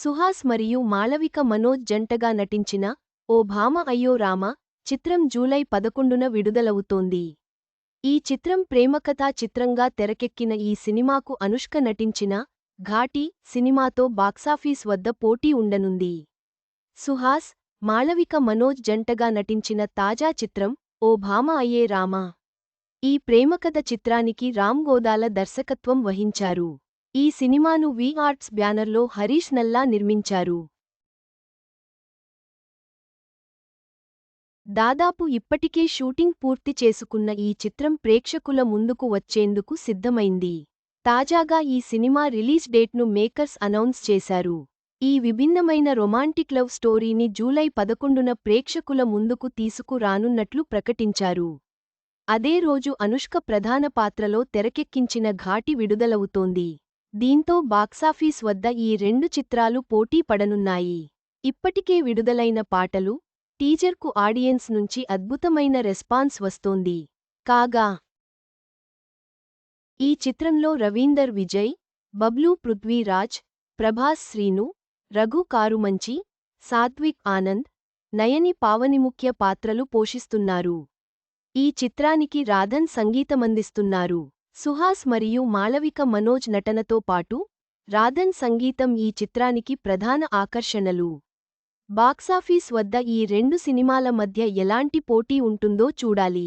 సుహాస్ మరియు మాళవిక మనోజ్ జంటగా నటించిన ఓ భామ అయ్యో రామ చిత్రం జూలై 11న విడుదలవుతోంది. ఈ చిత్రం ప్రేమకథా చిత్రంగా తెరకెక్కిన ఈ సినిమాకు అనుష్క నటించిన ఘాటి సినిమాతో బాక్సాఫీస్ వద్ద పోటీ ఉండనుంది. సుహాస్, మాళవిక మనోజ్ జంటగా నటించిన తాజా చిత్రం ఓ భామ అయ్యే రామ. ఈ ప్రేమకథ చిత్రానికి రామ్ గోదాల దర్శకత్వం వహించారు. ఈ సినిమాను వి ఆర్ట్స్ బ్యానర్లో హరీష్ నల్లా నిర్మించారు. దాదాపు ఇప్పటికే షూటింగ్ పూర్తి చేసుకున్న ఈ చిత్రం ప్రేక్షకుల ముందుకు వచ్చేందుకు సిద్ధమైంది. తాజాగా ఈ సినిమా రిలీజ్ డేట్ను మేకర్స్ అనౌన్స్ చేశారు. ఈ విభిన్నమైన రొమాంటిక్ లవ్ స్టోరీని జూలై 11న ప్రేక్షకుల ముందుకు తీసుకురానున్నట్లు ప్రకటించారు. అదే రోజు అనుష్క ప్రధాన పాత్రలో తెరకెక్కించిన ఘాటి విడుదలవుతోంది. దీంతో బాక్సాఫీస్ వద్ద ఈ రెండు చిత్రాలు పోటీ పడనున్నాయి. ఇప్పటికే విడుదలైన పాటలు, టీజర్కు ఆడియన్స్ నుంచి అద్భుతమైన రెస్పాన్స్ వస్తోంది. కాగా ఈ చిత్రంలో రవీందర్ విజయ్, బబ్లూ పృథ్వీరాజ్, ప్రభాస్ శ్రీను, రఘు కారుమంచి, సాత్విక్ ఆనంద్, నయని పావని ముఖ్య పాత్రలు పోషిస్తున్నారు. ఈ చిత్రానికి రాధన్ సంగీతమందిస్తున్నారు. సుహాస్ మరియు మాళవిక మనోజ్ నటనతో పాటు రాధన్ సంగీతం ఈ చిత్రానికి ప్రధాన ఆకర్షణలు. బాక్సాఫీస్ వద్ద ఈ రెండు సినిమాల మధ్య ఎలాంటి పోటీ ఉంటుందో చూడాలి.